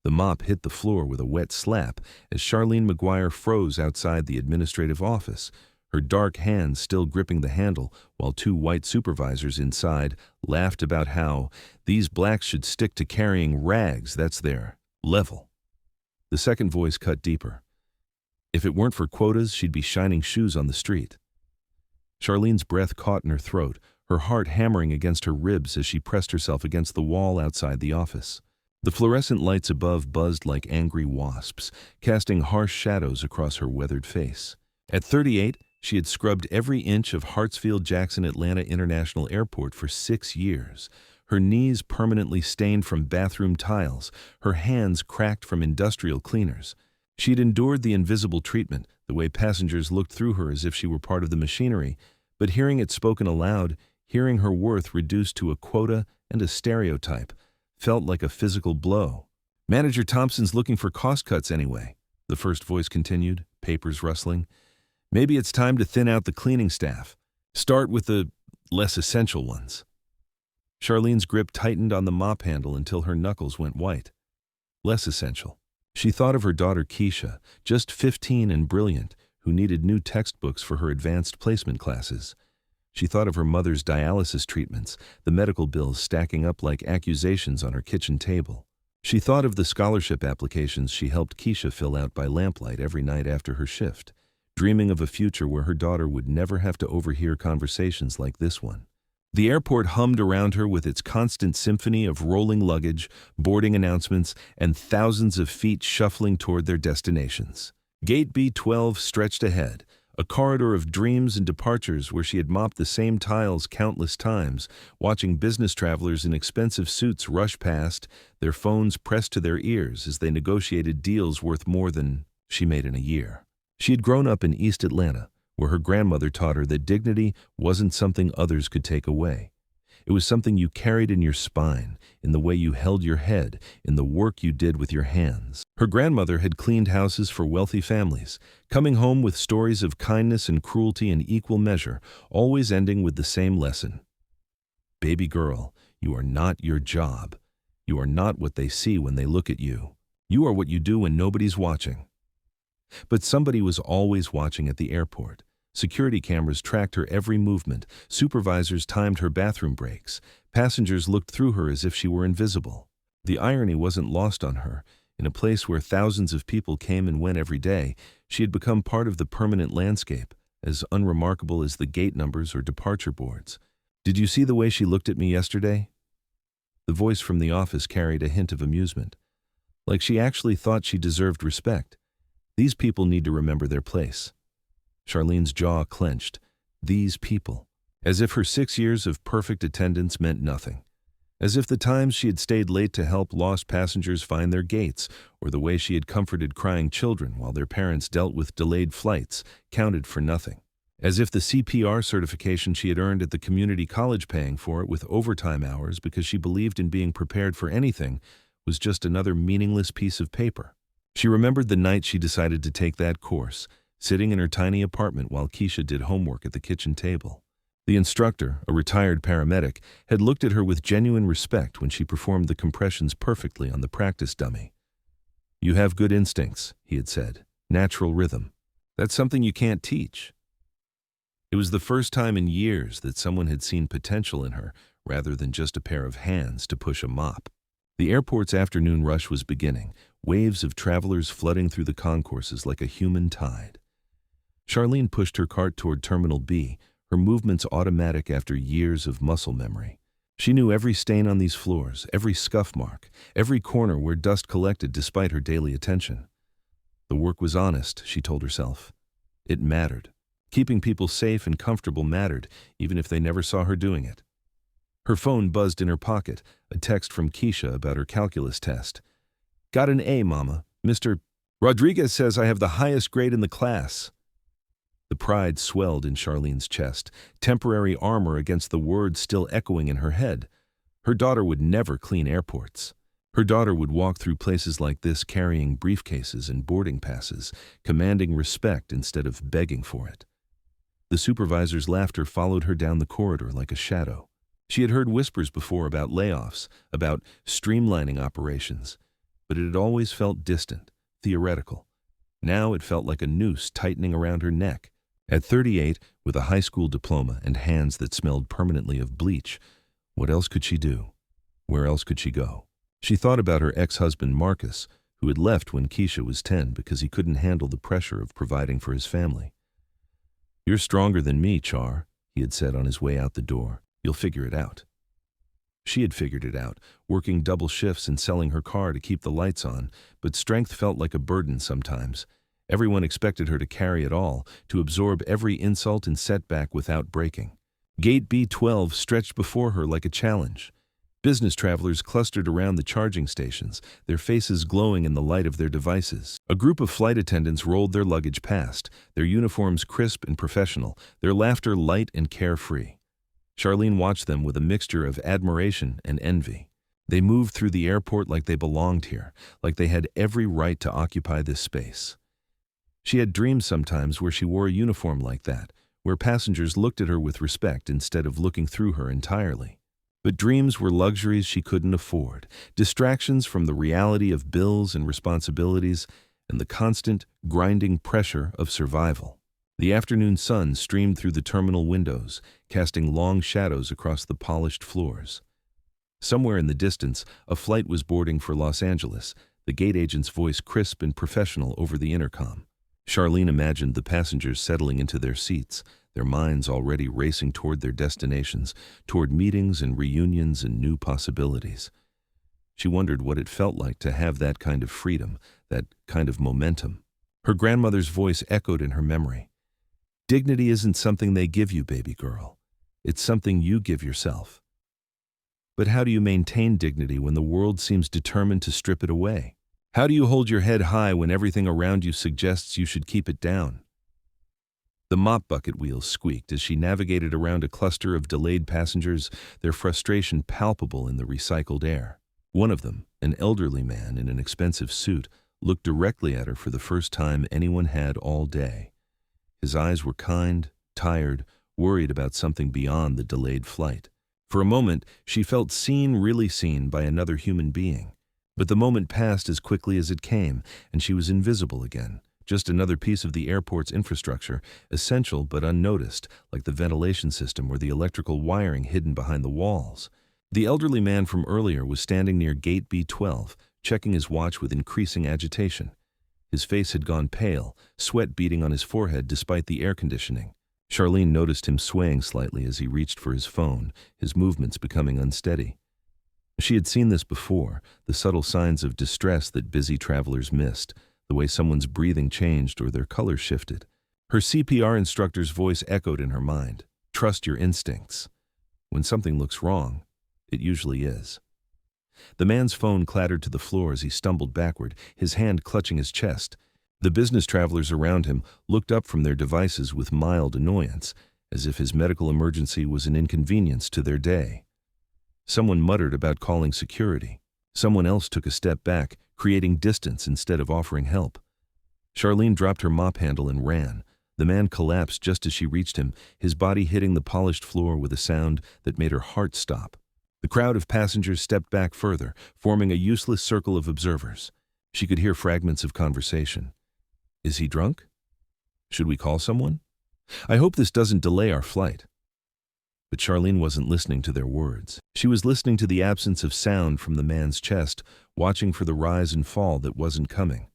The mop hit the floor with a wet slap as Charlene McGuire froze outside the administrative office, her dark hands still gripping the handle, while two white supervisors inside laughed about how these blacks should stick to carrying rags, that's their level. The second voice cut deeper. If it weren't for quotas, she'd be shining shoes on the street. Charlene's breath caught in her throat, her heart hammering against her ribs as she pressed herself against the wall outside the office. The fluorescent lights above buzzed like angry wasps, casting harsh shadows across her weathered face. At 38, she had scrubbed every inch of Hartsfield-Jackson Atlanta International Airport for 6 years, her knees permanently stained from bathroom tiles, her hands cracked from industrial cleaners. She'd endured the invisible treatment, the way passengers looked through her as if she were part of the machinery, but hearing it spoken aloud, hearing her worth reduced to a quota and a stereotype, felt like a physical blow. "Manager Thompson's looking for cost cuts anyway," the first voice continued, papers rustling. "Maybe it's time to thin out the cleaning staff. Start with the less essential ones." Charlene's grip tightened on the mop handle until her knuckles went white. Less essential. She thought of her daughter Keisha, just 15 and brilliant, who needed new textbooks for her advanced placement classes. She thought of her mother's dialysis treatments, the medical bills stacking up like accusations on her kitchen table. She thought of the scholarship applications she helped Keisha fill out by lamplight every night after her shift, dreaming of a future where her daughter would never have to overhear conversations like this one. The airport hummed around her with its constant symphony of rolling luggage, boarding announcements, and thousands of feet shuffling toward their destinations. Gate B12 stretched ahead, a corridor of dreams and departures where she had mopped the same tiles countless times, watching business travelers in expensive suits rush past, their phones pressed to their ears as they negotiated deals worth more than she made in a year. She had grown up in East Atlanta, where her grandmother taught her that dignity wasn't something others could take away. It was something you carried in your spine, in the way you held your head, in the work you did with your hands. Her grandmother had cleaned houses for wealthy families, coming home with stories of kindness and cruelty in equal measure, always ending with the same lesson. Baby girl, you are not your job. You are not what they see when they look at you. You are what you do when nobody's watching. But somebody was always watching at the airport. Security cameras tracked her every movement, supervisors timed her bathroom breaks, passengers looked through her as if she were invisible. The irony wasn't lost on her. In a place where thousands of people came and went every day, she had become part of the permanent landscape, as unremarkable as the gate numbers or departure boards. "Did you see the way she looked at me yesterday?" The voice from the office carried a hint of amusement. Like she actually thought she deserved respect. These people need to remember their place. Charlene's jaw clenched. These people. As if her 6 years of perfect attendance meant nothing. As if the times she had stayed late to help lost passengers find their gates, or the way she had comforted crying children while their parents dealt with delayed flights, counted for nothing. As if the CPR certification she had earned at the community college paying for it with overtime hours because she believed in being prepared for anything was just another meaningless piece of paper. She remembered the night she decided to take that course, sitting in her tiny apartment while Keisha did homework at the kitchen table. The instructor, a retired paramedic, had looked at her with genuine respect when she performed the compressions perfectly on the practice dummy. "You have good instincts," he had said. "Natural rhythm. That's something you can't teach." It was the first time in years that someone had seen potential in her rather than just a pair of hands to push a mop. The airport's afternoon rush was beginning, waves of travelers flooding through the concourses like a human tide. Charlene pushed her cart toward Terminal B, her movements automatic after years of muscle memory. She knew every stain on these floors, every scuff mark, every corner where dust collected despite her daily attention. The work was honest, she told herself. It mattered. Keeping people safe and comfortable mattered, even if they never saw her doing it. Her phone buzzed in her pocket, a text from Keisha about her calculus test. "Got an A, Mama. Mr. Rodriguez says I have the highest grade in the class." The pride swelled in Charlene's chest, temporary armor against the words still echoing in her head. Her daughter would never clean airports. Her daughter would walk through places like this carrying briefcases and boarding passes, commanding respect instead of begging for it. The supervisor's laughter followed her down the corridor like a shadow. She had heard whispers before about layoffs, about streamlining operations, but it had always felt distant, theoretical. Now it felt like a noose tightening around her neck. At 38, with a high school diploma and hands that smelled permanently of bleach, what else could she do? Where else could she go? She thought about her ex-husband Marcus, who had left when Keisha was 10 because he couldn't handle the pressure of providing for his family. "You're stronger than me, Char," he had said on his way out the door. "You'll figure it out." She had figured it out, working double shifts and selling her car to keep the lights on, but strength felt like a burden sometimes. Everyone expected her to carry it all, to absorb every insult and setback without breaking. Gate B12 stretched before her like a challenge. Business travelers clustered around the charging stations, their faces glowing in the light of their devices. A group of flight attendants rolled their luggage past, their uniforms crisp and professional, their laughter light and carefree. Charlene watched them with a mixture of admiration and envy. They moved through the airport like they belonged here, like they had every right to occupy this space. She had dreams sometimes where she wore a uniform like that, where passengers looked at her with respect instead of looking through her entirely. But dreams were luxuries she couldn't afford, distractions from the reality of bills and responsibilities, and the constant, grinding pressure of survival. The afternoon sun streamed through the terminal windows, casting long shadows across the polished floors. Somewhere in the distance, a flight was boarding for Los Angeles, the gate agent's voice crisp and professional over the intercom. Charlene imagined the passengers settling into their seats, their minds already racing toward their destinations, toward meetings and reunions and new possibilities. She wondered what it felt like to have that kind of freedom, that kind of momentum. Her grandmother's voice echoed in her memory. "Dignity isn't something they give you, baby girl. It's something you give yourself." But how do you maintain dignity when the world seems determined to strip it away? How do you hold your head high when everything around you suggests you should keep it down? The mop bucket wheels squeaked as she navigated around a cluster of delayed passengers, their frustration palpable in the recycled air. One of them, an elderly man in an expensive suit, looked directly at her for the first time anyone had all day. His eyes were kind, tired, worried about something beyond the delayed flight. For a moment, she felt seen, really seen by another human being. But the moment passed as quickly as it came, and she was invisible again, just another piece of the airport's infrastructure, essential but unnoticed, like the ventilation system or the electrical wiring hidden behind the walls. The elderly man from earlier was standing near gate B12, checking his watch with increasing agitation. His face had gone pale, sweat beading on his forehead despite the air conditioning. Charlene noticed him swaying slightly as he reached for his phone, his movements becoming unsteady. She had seen this before, the subtle signs of distress that busy travelers missed, the way someone's breathing changed or their color shifted. Her CPR instructor's voice echoed in her mind. Trust your instincts. When something looks wrong, it usually is. The man's phone clattered to the floor as he stumbled backward, his hand clutching his chest. The business travelers around him looked up from their devices with mild annoyance, as if his medical emergency was an inconvenience to their day. Someone muttered about calling security. Someone else took a step back, creating distance instead of offering help. Charlene dropped her mop handle and ran. The man collapsed just as she reached him, his body hitting the polished floor with a sound that made her heart stop. The crowd of passengers stepped back further, forming a useless circle of observers. She could hear fragments of conversation. Is he drunk? Should we call someone? I hope this doesn't delay our flight. But Charlene wasn't listening to their words. She was listening to the absence of sound from the man's chest, watching for the rise and fall that wasn't coming.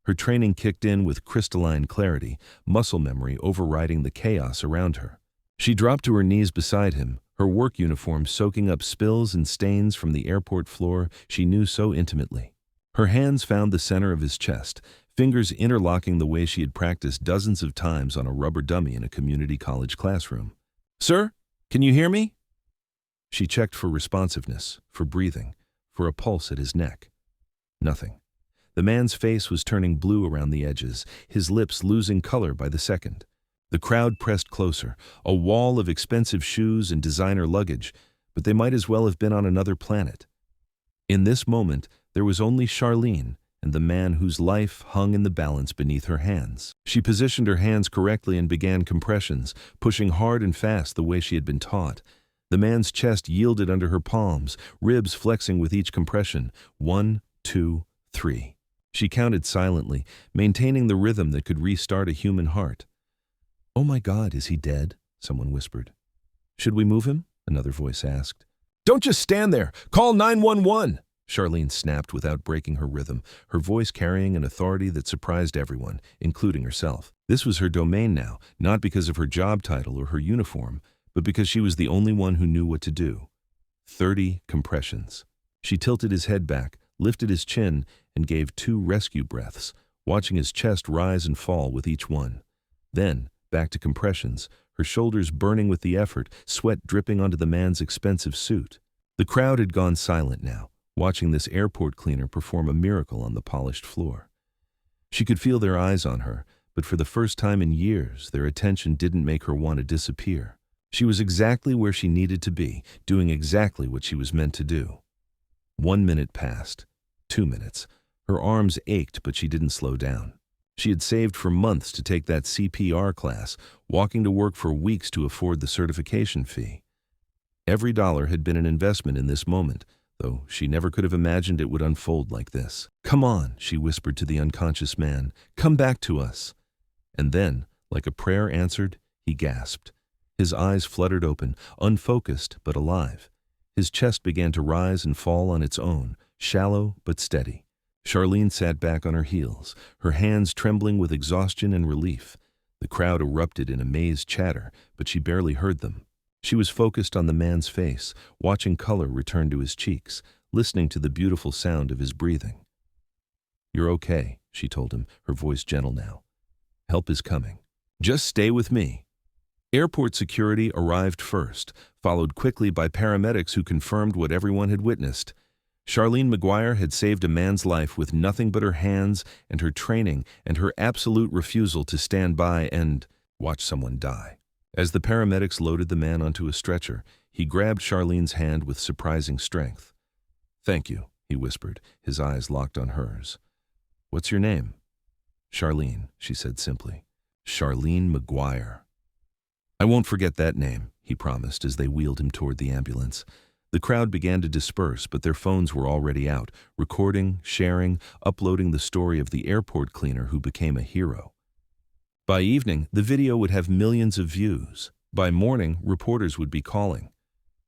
Her training kicked in with crystalline clarity, muscle memory overriding the chaos around her. She dropped to her knees beside him, her work uniform soaking up spills and stains from the airport floor she knew so intimately. Her hands found the center of his chest, fingers interlocking the way she had practiced dozens of times on a rubber dummy in a community college classroom. "Sir? Can you hear me?" She checked for responsiveness, for breathing, for a pulse at his neck. Nothing. The man's face was turning blue around the edges, his lips losing color by the second. The crowd pressed closer, a wall of expensive shoes and designer luggage, but they might as well have been on another planet. In this moment, there was only Charlene and the man whose life hung in the balance beneath her hands. She positioned her hands correctly and began compressions, pushing hard and fast the way she had been taught. The man's chest yielded under her palms, ribs flexing with each compression. 1, 2, 3. She counted silently, maintaining the rhythm that could restart a human heart. "Oh my God, is he dead?" someone whispered. "Should we move him?" another voice asked. "Don't just stand there! Call 911!" Charlene snapped without breaking her rhythm, her voice carrying an authority that surprised everyone, including herself. This was her domain now, not because of her job title or her uniform, but because she was the only one who knew what to do. 30 compressions. She tilted his head back, lifted his chin, and gave 2 rescue breaths, watching his chest rise and fall with each one. Then, back to compressions, her shoulders burning with the effort, sweat dripping onto the man's expensive suit. The crowd had gone silent now, watching this airport cleaner perform a miracle on the polished floor. She could feel their eyes on her, but for the first time in years, their attention didn't make her want to disappear. She was exactly where she needed to be, doing exactly what she was meant to do. 1 minute passed. 2 minutes. Her arms ached, but she didn't slow down. She had saved for months to take that CPR class, walking to work for weeks to afford the certification fee. Every dollar had been an investment in this moment, though she never could have imagined it would unfold like this. "Come on," she whispered to the unconscious man. "Come back to us." And then, like a prayer answered, he gasped. His eyes fluttered open, unfocused but alive. His chest began to rise and fall on its own, shallow but steady. Charlene sat back on her heels, her hands trembling with exhaustion and relief. The crowd erupted in amazed chatter, but she barely heard them. She was focused on the man's face, watching color return to his cheeks, listening to the beautiful sound of his breathing. "You're okay," she told him, her voice gentle now. "Help is coming. Just stay with me." Airport security arrived first, followed quickly by paramedics who confirmed what everyone had witnessed. Charlene Maguire had saved a man's life with nothing but her hands and her training and her absolute refusal to stand by and watch someone die. As the paramedics loaded the man onto a stretcher, he grabbed Charlene's hand with surprising strength. "Thank you," he whispered, his eyes locked on hers. "What's your name?" "Charlene," she said simply. "Charlene Maguire." "I won't forget that name," he promised as they wheeled him toward the ambulance. The crowd began to disperse, but their phones were already out, recording, sharing, uploading the story of the airport cleaner who became a hero. By evening, the video would have millions of views. By morning, reporters would be calling.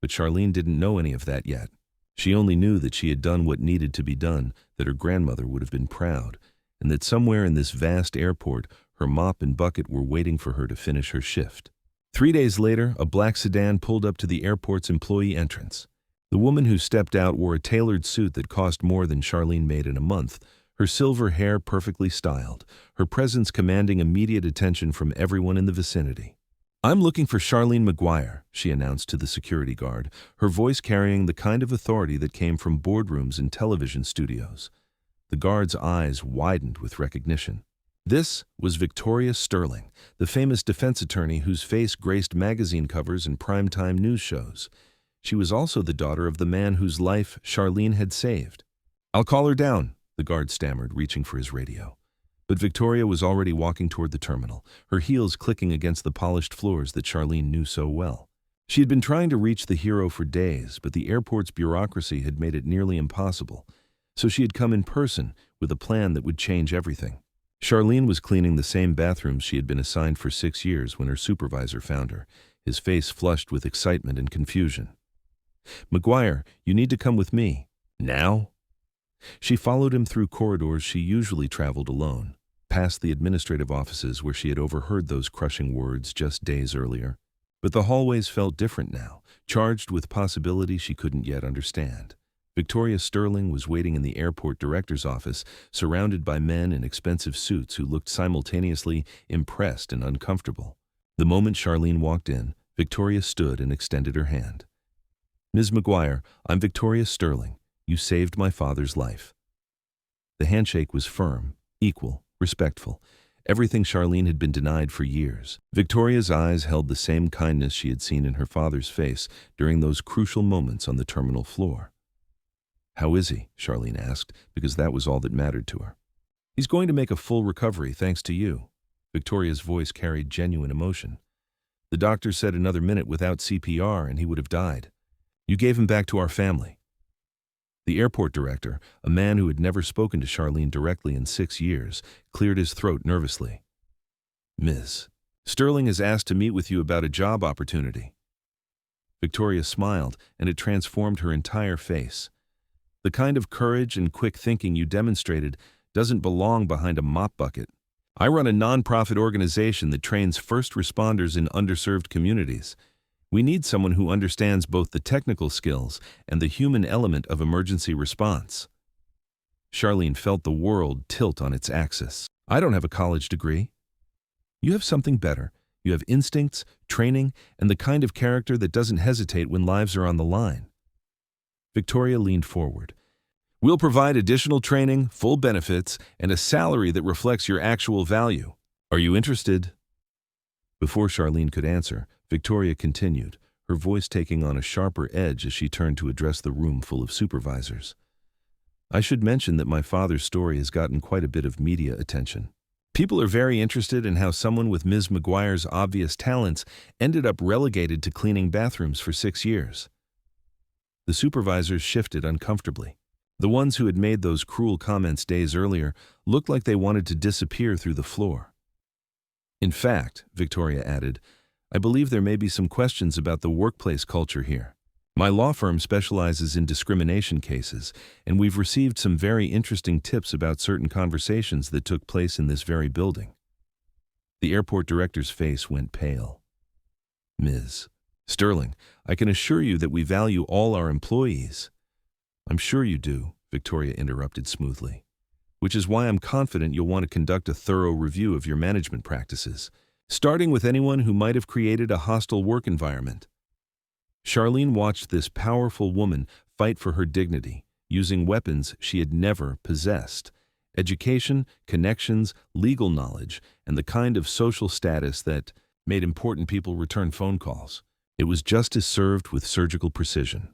But Charlene didn't know any of that yet. She only knew that she had done what needed to be done, that her grandmother would have been proud, and that somewhere in this vast airport, her mop and bucket were waiting for her to finish her shift. 3 days later, a black sedan pulled up to the airport's employee entrance. The woman who stepped out wore a tailored suit that cost more than Charlene made in a month, her silver hair perfectly styled, her presence commanding immediate attention from everyone in the vicinity. "I'm looking for Charlene Maguire," she announced to the security guard, her voice carrying the kind of authority that came from boardrooms and television studios. The guard's eyes widened with recognition. This was Victoria Sterling, the famous defense attorney whose face graced magazine covers and primetime news shows. She was also the daughter of the man whose life Charlene had saved. "I'll call her down," the guard stammered, reaching for his radio. But Victoria was already walking toward the terminal, her heels clicking against the polished floors that Charlene knew so well. She had been trying to reach the hero for days, but the airport's bureaucracy had made it nearly impossible. So she had come in person with a plan that would change everything. Charlene was cleaning the same bathrooms she had been assigned for 6 years when her supervisor found her, his face flushed with excitement and confusion. "Maguire, you need to come with me." "Now?" She followed him through corridors she usually traveled alone, past the administrative offices where she had overheard those crushing words just days earlier. But the hallways felt different now, charged with possibilities she couldn't yet understand. Victoria Sterling was waiting in the airport director's office, surrounded by men in expensive suits who looked simultaneously impressed and uncomfortable. The moment Charlene walked in, Victoria stood and extended her hand. "Ms. Maguire, I'm Victoria Sterling. You saved my father's life." The handshake was firm, equal, respectful, everything Charlene had been denied for years. Victoria's eyes held the same kindness she had seen in her father's face during those crucial moments on the terminal floor. "How is he?" Charlene asked, because that was all that mattered to her. "He's going to make a full recovery thanks to you." Victoria's voice carried genuine emotion. "The doctor said another minute without CPR and he would have died. You gave him back to our family." The airport director, a man who had never spoken to Charlene directly in 6 years, cleared his throat nervously. "Ms. Sterling has asked to meet with you about a job opportunity." Victoria smiled, and it transformed her entire face. "The kind of courage and quick thinking you demonstrated doesn't belong behind a mop bucket. I run a nonprofit organization that trains first responders in underserved communities. We need someone who understands both the technical skills and the human element of emergency response." Charlene felt the world tilt on its axis. "I don't have a college degree." "You have something better. You have instincts, training, and the kind of character that doesn't hesitate when lives are on the line." Victoria leaned forward. "We'll provide additional training, full benefits, and a salary that reflects your actual value. Are you interested?" Before Charlene could answer, Victoria continued, her voice taking on a sharper edge as she turned to address the room full of supervisors. "I should mention that my father's story has gotten quite a bit of media attention. People are very interested in how someone with Ms. McGuire's obvious talents ended up relegated to cleaning bathrooms for 6 years." The supervisors shifted uncomfortably. The ones who had made those cruel comments days earlier looked like they wanted to disappear through the floor. "In fact," Victoria added, "I believe there may be some questions about the workplace culture here. My law firm specializes in discrimination cases, and we've received some very interesting tips about certain conversations that took place in this very building." The airport director's face went pale. "Ms. Sterling, I can assure you that we value all our employees." "I'm sure you do," Victoria interrupted smoothly, "which is why I'm confident you'll want to conduct a thorough review of your management practices, starting with anyone who might have created a hostile work environment." Charlene watched this powerful woman fight for her dignity, using weapons she had never possessed: education, connections, legal knowledge, and the kind of social status that made important people return phone calls. It was justice served with surgical precision.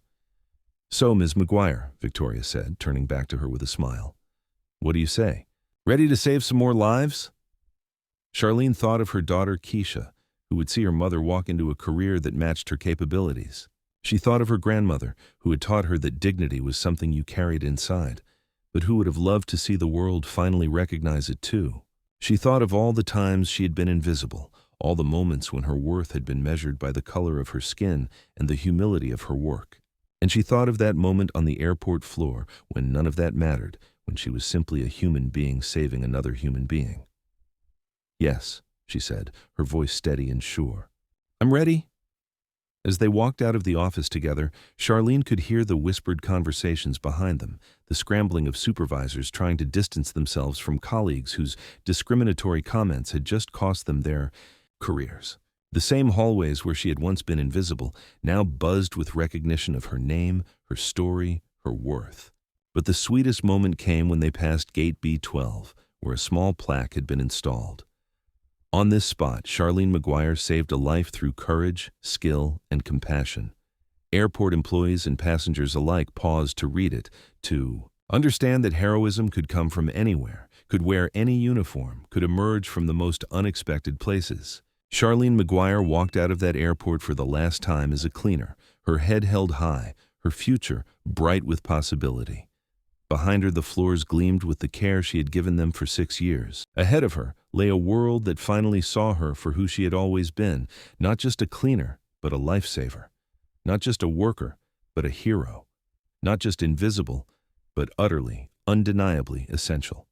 "So, Ms. McGuire," Victoria said, turning back to her with a smile, "what do you say? Ready to save some more lives?" Charlene thought of her daughter Keisha, who would see her mother walk into a career that matched her capabilities. She thought of her grandmother, who had taught her that dignity was something you carried inside, but who would have loved to see the world finally recognize it too. She thought of all the times she had been invisible, all the moments when her worth had been measured by the color of her skin and the humility of her work. And she thought of that moment on the airport floor when none of that mattered, when she was simply a human being saving another human being. "Yes," she said, her voice steady and sure. "I'm ready." As they walked out of the office together, Charlene could hear the whispered conversations behind them, the scrambling of supervisors trying to distance themselves from colleagues whose discriminatory comments had just cost them their careers. The same hallways where she had once been invisible now buzzed with recognition of her name, her story, her worth. But the sweetest moment came when they passed Gate B12, where a small plaque had been installed. On this spot, Charlene McGuire saved a life through courage, skill, and compassion. Airport employees and passengers alike paused to read it, to understand that heroism could come from anywhere, could wear any uniform, could emerge from the most unexpected places. Charlene McGuire walked out of that airport for the last time as a cleaner, her head held high, her future bright with possibility. Behind her, the floors gleamed with the care she had given them for 6 years. Ahead of her lay a world that finally saw her for who she had always been, not just a cleaner, but a lifesaver. Not just a worker, but a hero. Not just invisible, but utterly, undeniably essential.